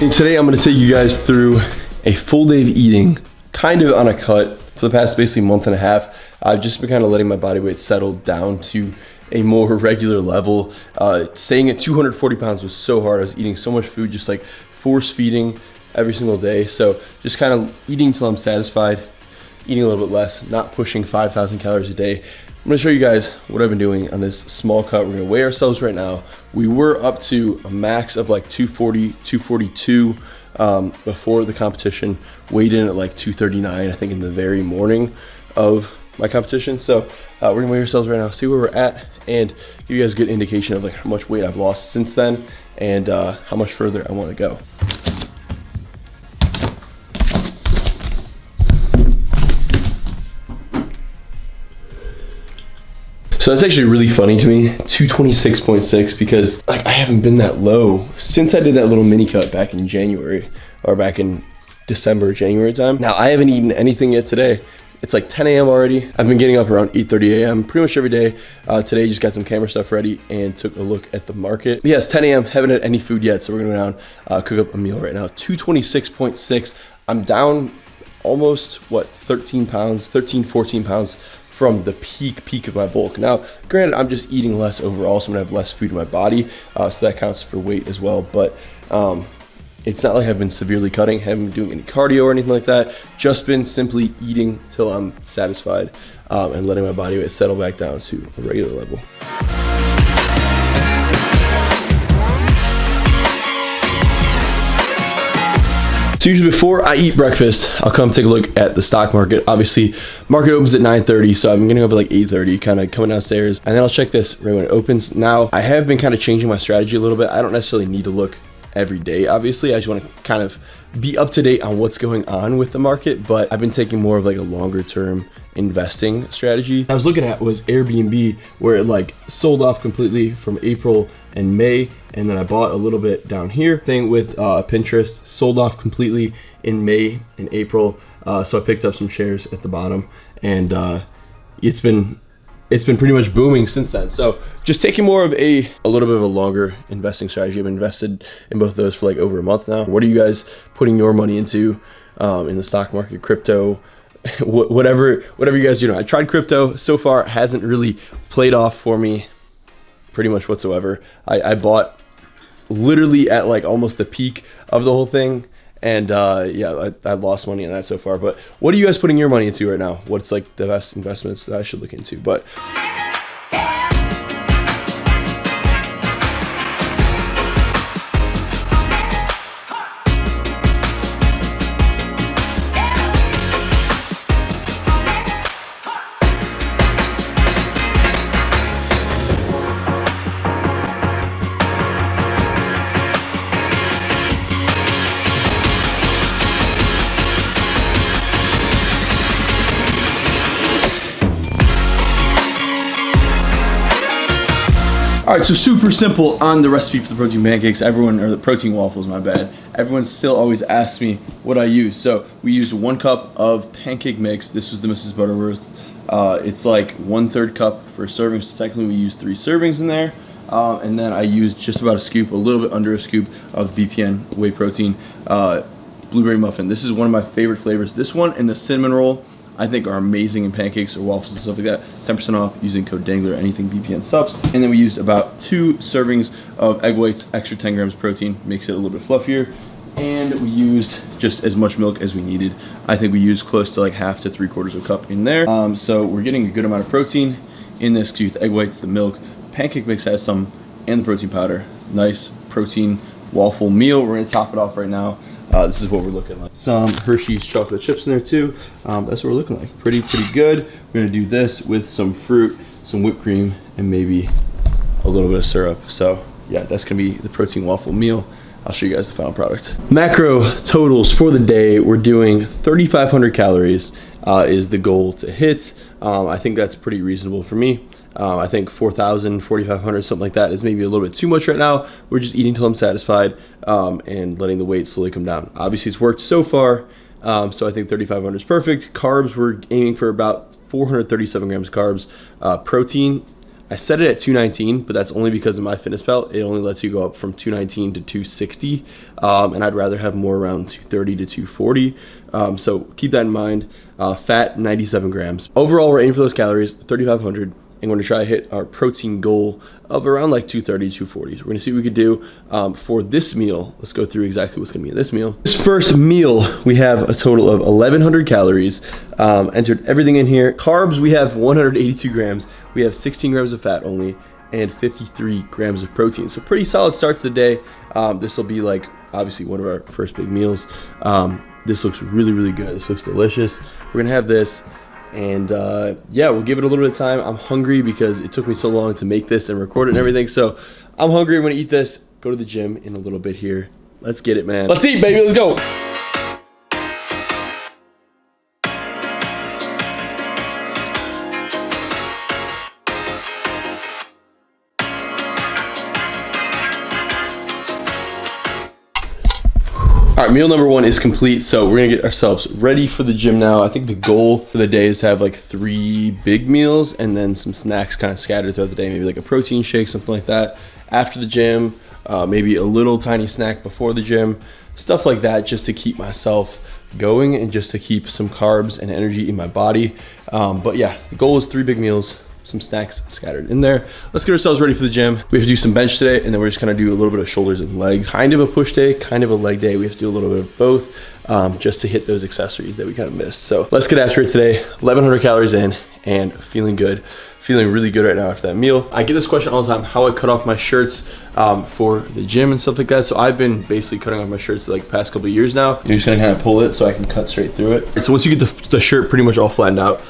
And today I'm gonna take you guys through a full day of eating, kind of on a cut for the past basically month and a half. I've just been kind of letting my body weight settle down to a more regular level. Staying at 240 pounds was so hard. I was eating so much food, just like force feeding every single day. So just kind of eating till I'm satisfied, eating a little bit less, not pushing 5,000 calories a day. I'm gonna show you guys what I've been doing on this small cut. We're gonna weigh ourselves right now. We were up to a max of like 240, 242 before the competition. Weighed in at like 239, I think, in the very morning of my competition. So we're gonna weigh ourselves right now, see where we're at, and give you guys a good indication of like how much weight I've lost since then and how much further I wanna go. So that's actually really funny to me, 226.6, because like I haven't been that low since I did that little mini cut back in January, or back in December, January time. Now I haven't eaten anything yet today. It's like 10 a.m. already. I've been getting up around 8:30 a.m. pretty much every day. Today just got some camera stuff ready and took a look at the market. But yeah, it's 10 a.m. Haven't had any food yet, so we're gonna go down, cook up a meal right now. 226.6. I'm down almost, what, 13 pounds, 13, 14 pounds from the peak of my bulk. Now, granted, I'm just eating less overall, so I'm gonna have less food in my body, so that counts for weight as well. But it's not like I've been severely cutting, haven't been doing any cardio or anything like that. Just been simply eating till I'm satisfied and letting my body weight settle back down to a regular level. So usually before I eat breakfast, I'll come take a look at the stock market. Obviously, market opens at 9:30, so I'm getting up at like 8:30, kind of coming downstairs, and then I'll check this right when it opens. Now, I have been kind of changing my strategy a little bit. I don't necessarily need to look every day, obviously. I just want to kind of be up to date on what's going on with the market, but I've been taking more of like a longer term investing strategy. I was looking at was Airbnb, where it like sold off completely from April and May, and then I bought a little bit down here. Thing with Pinterest, sold off completely in May and April, so I picked up some shares at the bottom, and it's been pretty much booming since then. So just taking more of a little bit of a longer investing strategy. I've invested in both of those for like over a month now. What are you guys putting your money into in the stock market, crypto, whatever you guys do? I tried crypto. So far, it hasn't really played off for me pretty much whatsoever. I bought literally at like almost the peak of the whole thing. And yeah, I've lost money on that so far. But what are you guys putting your money into right now? What's like the best investments that I should look into? But all right, so super simple on the recipe for the protein pancakes. Everyone, or the protein waffles, my bad. Everyone still always asks me what I use. So we used 1 cup of pancake mix. This was the Mrs. Butterworth. It's like 1/3 cup for a serving. So technically we used 3 servings in there. And then I used just about a scoop, a little bit under a scoop of BPN whey protein blueberry muffin. This is one of my favorite flavors. This one and the cinnamon roll, I think, are amazing in pancakes or waffles and stuff like that. 10% off using code Dengler, anything BPN subs. And then we used about 2 servings of egg whites, extra 10 grams protein, makes it a little bit fluffier. And we used just as much milk as we needed. I think we used close to like 1/2 to 3/4 cup in there. So we're getting a good amount of protein in this, with the egg whites, the milk. Pancake mix has some, and the protein powder. Nice protein waffle meal. We're gonna top it off right now. This is what we're looking like. Some Hershey's chocolate chips in there too. That's what we're looking like. Pretty good. We're gonna do this with some fruit, some whipped cream, and maybe a little bit of syrup. So yeah, that's gonna be the protein waffle meal. I'll show you guys the final product. Macro totals for the day, we're doing 3,500 calories is the goal to hit. I think that's pretty reasonable for me. I think 4,000, 4,500, something like that is maybe a little bit too much right now. We're just eating till I'm satisfied and letting the weight slowly come down. Obviously it's worked so far, so I think 3,500 is perfect. Carbs, we're aiming for about 437 grams of carbs. Protein, I set it at 219, but that's only because of MyFitnessPal. It only lets you go up from 219 to 260, and I'd rather have more around 230 to 240. So keep that in mind. Fat, 97 grams. Overall, we're aiming for those calories, 3,500. And we're gonna try to hit our protein goal of around like 230, 240. So we're gonna see what we could do for this meal. Let's go through exactly what's gonna be in this meal. This first meal, we have a total of 1,100 calories. Entered everything in here. Carbs, we have 182 grams. We have 16 grams of fat only and 53 grams of protein. So pretty solid start to the day. This will be like obviously one of our first big meals. This looks really, really good. This looks delicious. We're gonna have this. And yeah, we'll give it a little bit of time. I'm hungry because it took me so long to make this and record it and everything. So I'm hungry. I'm gonna eat this, go to the gym in a little bit here. Let's get it, man. Let's eat, baby, let's go. All right, meal number one is complete, so we're gonna get ourselves ready for the gym now. I think the goal for the day is to have like 3 big meals and then some snacks kind of scattered throughout the day, maybe like a protein shake, something like that. After the gym, maybe a little tiny snack before the gym, stuff like that, just to keep myself going and just to keep some carbs and energy in my body. But yeah, the goal is 3 big meals, some snacks scattered in there. Let's get ourselves ready for the gym. We have to do some bench today, and then we're just gonna do a little bit of shoulders and legs. Kind of a push day, kind of a leg day. We have to do a little bit of both just to hit those accessories that we kind of missed. So let's get after it today. 1,100 calories in and feeling good. Feeling really good right now after that meal. I get this question all the time, how I cut off my shirts for the gym and stuff like that. So I've been basically cutting off my shirts like the past couple of years now. You're just gonna kind of pull it so I can cut straight through it. So once you get the shirt pretty much all flattened out,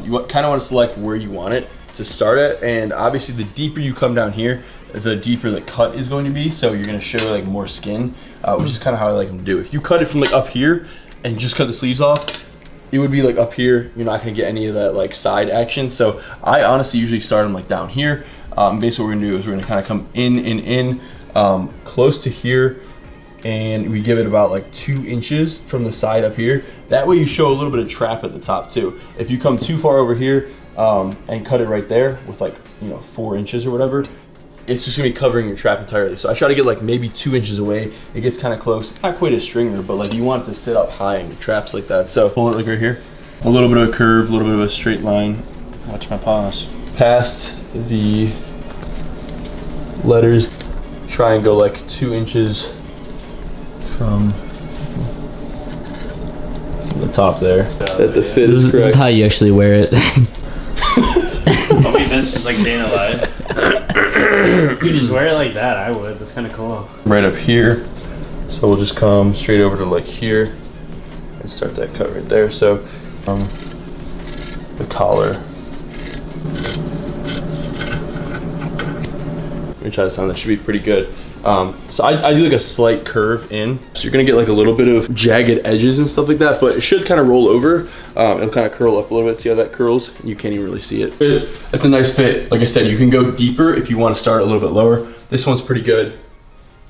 you kind of want to select where you want it to start at, and obviously the deeper you come down here, the deeper the cut is going to be, so you're gonna show like more skin, which is kind of how I like them to do. If you cut it from like up here and just cut the sleeves off, it would be like up here, you're not gonna get any of that like side action. So I honestly usually start them like down here. Basically what we're gonna do is we're gonna kind of come in, close to here, and we give it about like 2 inches from the side up here. That way you show a little bit of trap at the top too. If you come too far over here, and cut it right there with like, 4 inches or whatever, it's just gonna be covering your trap entirely. So I try to get like maybe 2 inches away. It gets kind of close, not quite a stringer, but like you want it to sit up high in your traps like that. So pull it like right here. A little bit of a curve, a little bit of a straight line. Watch my paws. Past the letters, try and go like 2 inches from the top there. That the fit is correct. This is how you actually wear it. I'll be Vince is like Dana live. You just wear it like that, I would. That's kind of cool. Right up here. So we'll just come straight over to like here and start that cut right there. So the collar. Let me try this on. That should be pretty good. So I do like a slight curve in. So you're gonna get like a little bit of jagged edges and stuff like that, but it should kind of roll over. It'll kind of curl up a little bit. See how that curls? You can't even really see it. It's a nice fit. Like I said, you can go deeper if you want to start a little bit lower. This one's pretty good.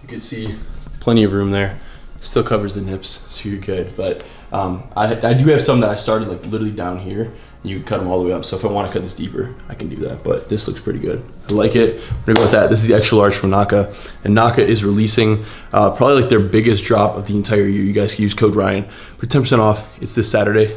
You can see plenty of room there. Still covers the nips, so you're good. But I do have some that I started like literally down here. You can cut them all the way up. So if I want to cut this deeper, I can do that. But this looks pretty good. I like it. We're gonna go with that. This is the extra large from Naka. And Naka is releasing probably like their biggest drop of the entire year. You guys can use code Ryan for 10% off. It's this Saturday.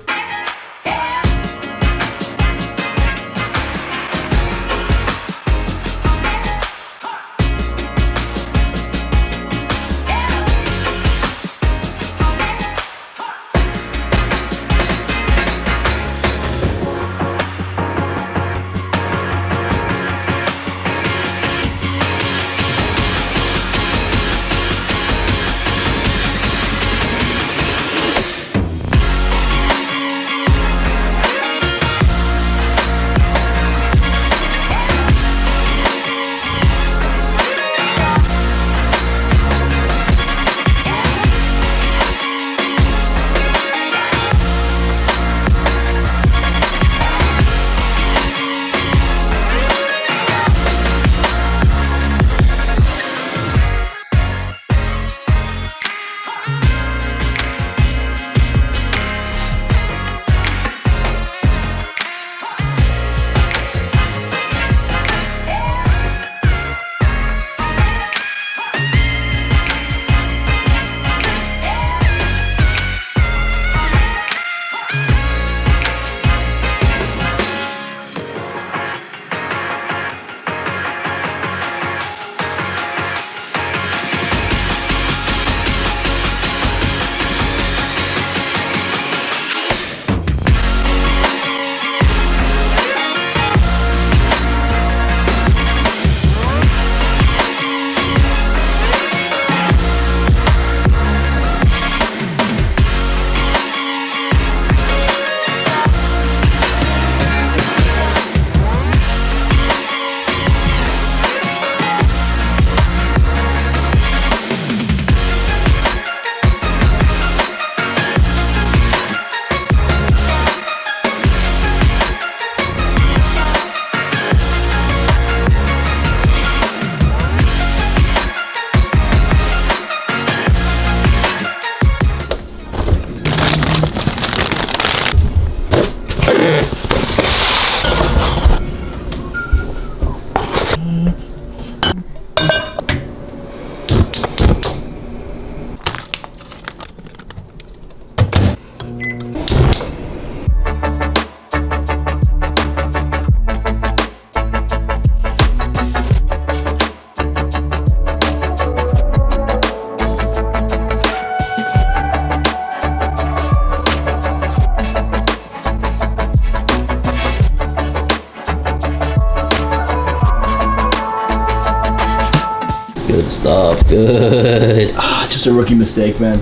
stuff. Good. Just a rookie mistake, man.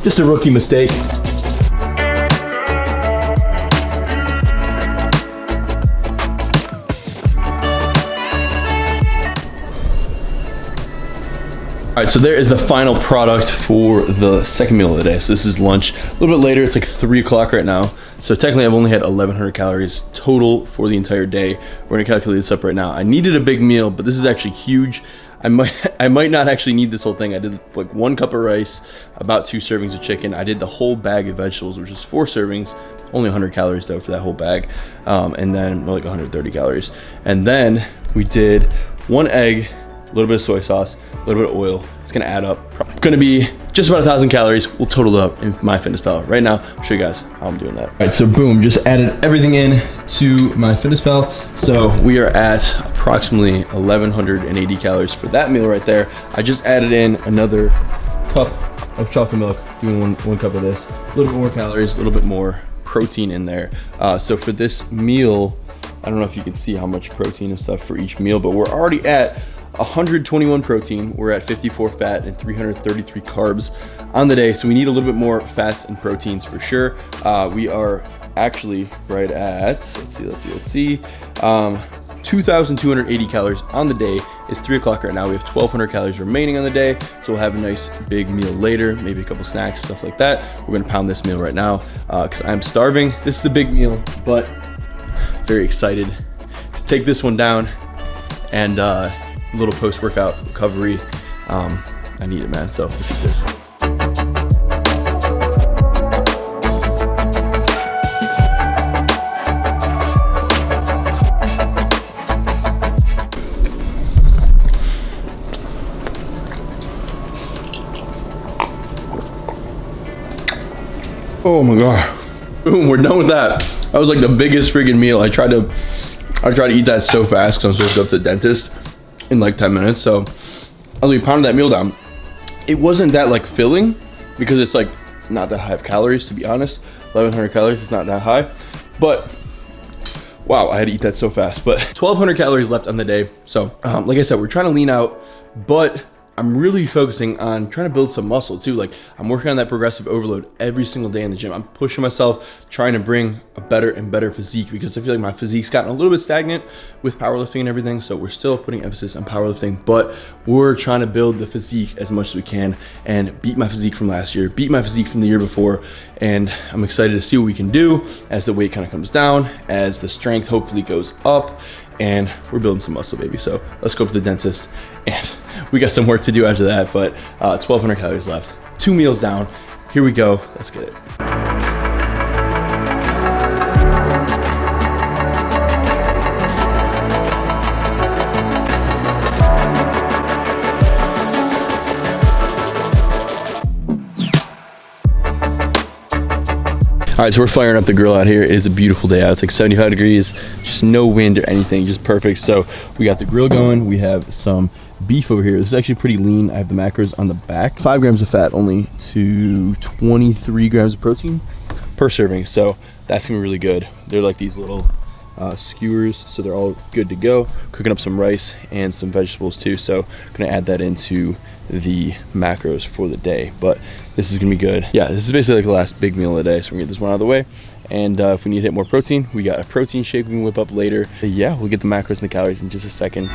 Just a rookie mistake. All right, so there is the final product for the second meal of the day. So this is lunch. A little bit later, it's like 3 o'clock right now. So technically I've only had 1,100 calories total for the entire day. We're gonna calculate this up right now. I needed a big meal, but this is actually huge. I might not actually need this whole thing. I did like 1 cup of rice, about 2 servings of chicken. I did the whole bag of vegetables, which is 4 servings, only 100 calories though for that whole bag. And then more like 130 calories. And then we did 1 egg, a little bit of soy sauce, a little bit of oil. It's gonna add up. Gonna be just about 1,000 calories. We'll total it up in MyFitnessPal. Right now, I'll show you guys how I'm doing that. All right, so boom, just added everything in to MyFitnessPal. So we are at approximately 1,180 calories for that meal right there. I just added in another cup of chocolate milk, doing one cup of this. A little bit more calories, a little bit more protein in there. So for this meal, I don't know if you can see how much protein and stuff for each meal, but we're already at 121 protein, we're at 54 fat and 333 carbs on the day. So we need a little bit more fats and proteins for sure. We are actually right at, let's see, 2,280 calories on the day. It's 3 o'clock right now. We have 1,200 calories remaining on the day. So we'll have a nice big meal later, maybe a couple snacks, stuff like that. We're gonna pound this meal right now because I'm starving. This is a big meal, but very excited to take this one down and little post-workout recovery. I need it, man. So let's eat this. Oh my god. Boom, we're done with that. That was like the biggest freaking meal. I tried to eat that so fast because I'm supposed to go to the dentist in like 10 minutes. So as we pounded that meal down, it wasn't that like filling because it's like not that high of calories, to be honest. 1,100 calories is not that high, but wow, I had to eat that so fast. But 1,200 calories left on the day. So like I said, we're trying to lean out, but I'm really focusing on trying to build some muscle too. Like I'm working on that progressive overload every single day in the gym. I'm pushing myself, trying to bring a better and better physique because I feel like my physique's gotten a little bit stagnant with powerlifting and everything. So we're still putting emphasis on powerlifting, but we're trying to build the physique as much as we can and beat my physique from last year, beat my physique from the year before. And I'm excited to see what we can do as the weight kind of comes down, as the strength hopefully goes up, and we're building some muscle, baby. So let's go up to the dentist, and we got some work to do after that, but 1,200 calories left, 2 meals down. Here we go, let's get it. All right, so we're firing up the grill out here. It is a beautiful day out. It's like 75 degrees, just no wind or anything, just perfect. So we got the grill going. We have some beef over here. This is actually pretty lean. I have the macros on the back. 5 grams of fat only to 23 grams of protein per serving. So that's gonna be really good. They're like these little skewers, so they're all good to go. Cooking up some rice and some vegetables too, so I'm gonna add that into the macros for the day. But this is gonna be good. Yeah, this is basically like the last big meal of the day, so we're gonna get this one out of the way. And if we need to hit more protein, we got a protein shake we can whip up later. But yeah, we'll get the macros and the calories in just a second.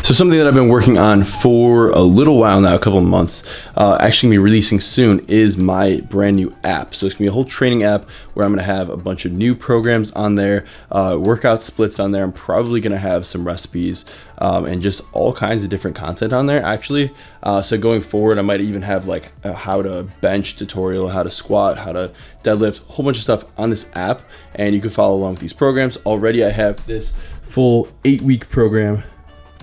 So something that I've been working on for a little while now, a couple of months, actually gonna be releasing soon, is my brand new app. So it's gonna be a whole training app where I'm gonna have a bunch of new programs on there, workout splits on there. I'm probably gonna have some recipes and just all kinds of different content on there actually. So going forward, I might even have like a how to bench tutorial, how to squat, how to deadlift, a whole bunch of stuff on this app, and you can follow along with these programs. Already I have this full 8-week program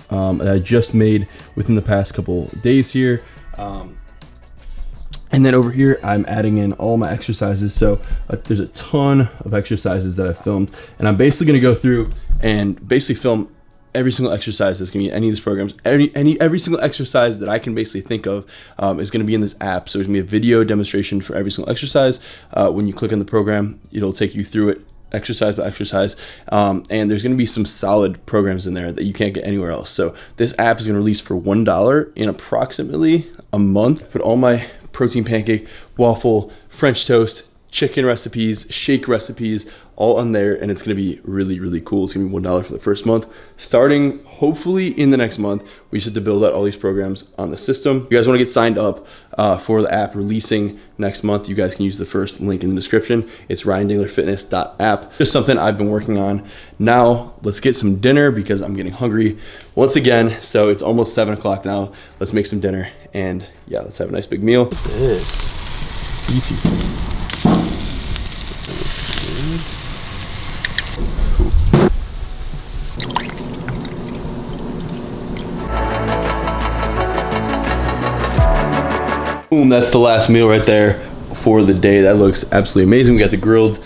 that I just made within the past couple days here. And then over here, I'm adding in all my exercises. So there's a ton of exercises that I filmed, and I'm basically gonna go through and basically film every single exercise that's gonna be in any of these programs. Every single exercise that I can basically think of is gonna be in this app. So there's gonna be a video demonstration for every single exercise. When you click on the program, it'll take you through it exercise by exercise, and there's going to be some solid programs in there that you can't get anywhere else. So this app is going to release for $1 in approximately a month. Put all my protein pancake, waffle, French toast, chicken recipes, shake recipes, all on there, and it's gonna be really, really cool. It's gonna be $1 for the first month. Starting hopefully in the next month, we just have to build out all these programs on the system. If you guys wanna get signed up for the app releasing next month, you guys can use the first link in the description. It's ryandenglerfitness.app. Just something I've been working on. Now, let's get some dinner because I'm getting hungry once again. So it's almost 7 o'clock now. Let's make some dinner, and yeah, let's have a nice big meal. This. Easy. Boom, that's the last meal right there for the day. That looks absolutely amazing. We got the grilled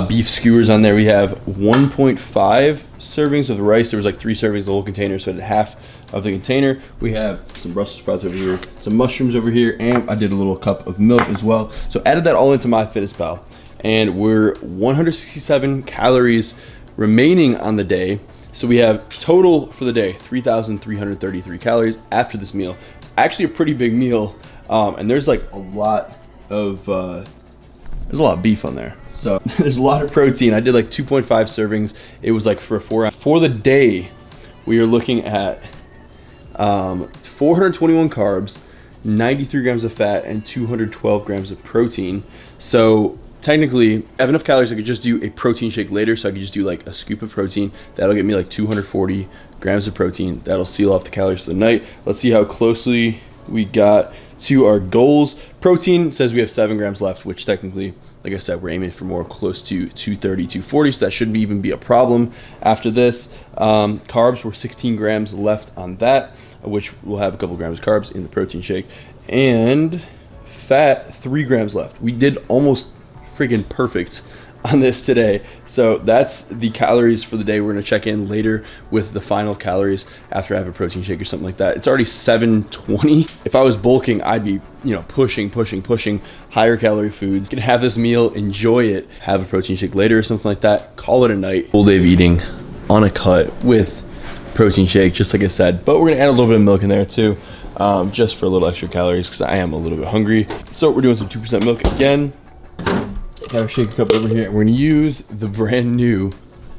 beef skewers on there. We have 1.5 servings of rice. There was like 3 servings of the whole container, so I did half of the container. We have some Brussels sprouts over here, some mushrooms over here, and I did a little cup of milk as well. So added that all into MyFitnessPal, and we're 167 calories remaining on the day. So we have total for the day 3,333 calories after this meal. It's actually a pretty big meal. And there's like a lot of beef on there, so there's a lot of protein. I did like 2.5 servings. It was like for 4 hours. For the day, we are looking at 421 carbs, 93 grams of fat, and 212 grams of protein. So technically, I have enough calories I could just do a protein shake later. So I could just do like a scoop of protein. That'll get me like 240 grams of protein. That'll seal off the calories for the night. Let's see how closely we got to our goals. Protein says we have 7 grams left, which technically, like I said, we're aiming for more close to 230, 240, so that shouldn't even be a problem after this. Carbs were 16 grams left on that, which we'll have a couple grams of carbs in the protein shake. And fat, 3 grams left. We did almost freaking perfect on this today. So that's the calories for the day. We're gonna check in later with the final calories after I have a protein shake or something like that. It's already 7:20. If I was bulking, I'd be, pushing higher calorie foods. Gonna have this meal, enjoy it, have a protein shake later or something like that, call it a night. Full day of eating on a cut with protein shake, just like I said. But we're gonna add a little bit of milk in there too, just for a little extra calories because I am a little bit hungry. So we're doing some 2% milk again. Got our shaker cup over here, and we're gonna use the brand new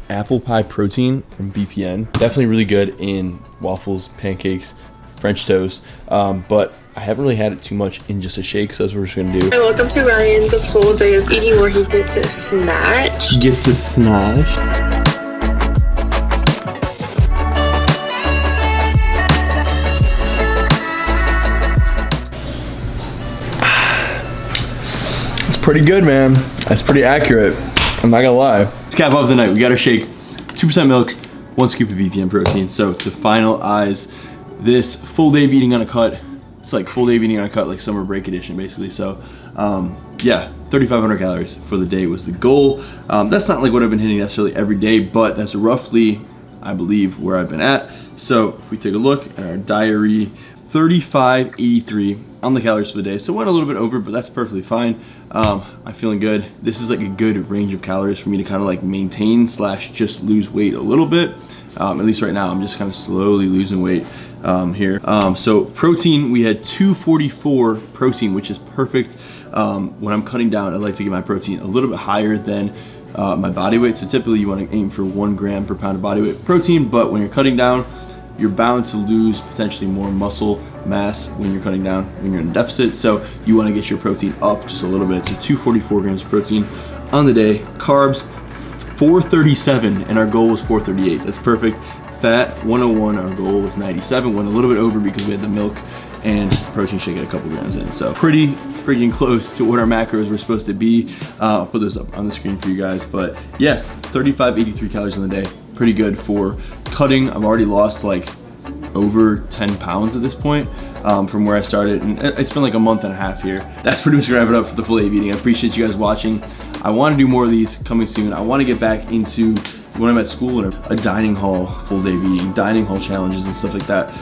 apple pie protein from BPN. Definitely really good in waffles, pancakes, French toast, but I haven't really had it too much in just a shake, so that's what we're just gonna do. Hi, welcome to Ryan's full day of eating where he gets a snatch. He gets a snatch. Pretty good, man. That's pretty accurate. I'm not gonna lie. To cap off the night, we got our shake, 2% milk, 1 scoop of BPN protein. So to finalize this full day of eating on a cut, it's like full day of eating on a cut, like summer break edition, basically. So yeah, 3,500 calories for the day was the goal. That's not like what I've been hitting necessarily every day, but that's roughly, I believe, where I've been at. So if we take a look at our diary, 3583 on the calories for the day. So went a little bit over, but that's perfectly fine. I'm feeling good. This is like a good range of calories for me to kind of like maintain / just lose weight a little bit. At least right now, I'm just kind of slowly losing weight here. So protein, we had 244 protein, which is perfect. When I'm cutting down, I like to get my protein a little bit higher than my body weight. So typically you want to aim for 1 gram per pound of body weight protein, but when you're cutting down, you're bound to lose potentially more muscle mass when you're cutting down, when you're in a deficit. So you want to get your protein up just a little bit. So 244 grams of protein on the day. Carbs, 437, and our goal was 438. That's perfect. Fat, 101, our goal was 97. Went a little bit over because we had the milk and protein shake at a couple grams in. So pretty freaking close to what our macros were supposed to be. I'll put those up on the screen for you guys. But yeah, 3,583 calories in the day. Pretty good for cutting. I've already lost like over 10 pounds at this point from where I started, and it's been like a month and a half here. That's pretty much gonna wrap it up for the full day of eating. I appreciate you guys watching. I want to do more of these coming soon. I want to get back into, when I'm at school, a dining hall full day of eating, dining hall challenges and stuff like that,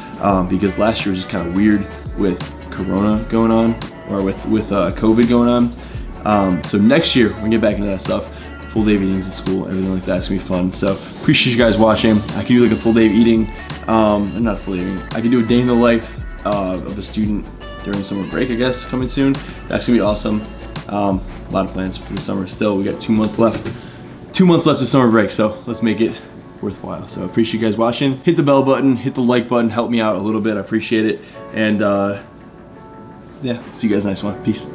because last year was just kind of weird with Corona going on, or with COVID going on. So next year we're gonna get back into that stuff. full day of eatings at school, everything like that. It's gonna be fun. So appreciate you guys watching. I can do like a full day of eating, not a full day of eating. I can do a day in the life of a student during summer break, I guess, coming soon. That's gonna be awesome. A lot of plans for the summer still. We got 2 months left. 2 months left of summer break, so let's make it worthwhile. So I appreciate you guys watching. Hit the bell button, hit the like button, help me out a little bit. I appreciate it. And yeah, see you guys next one. Peace.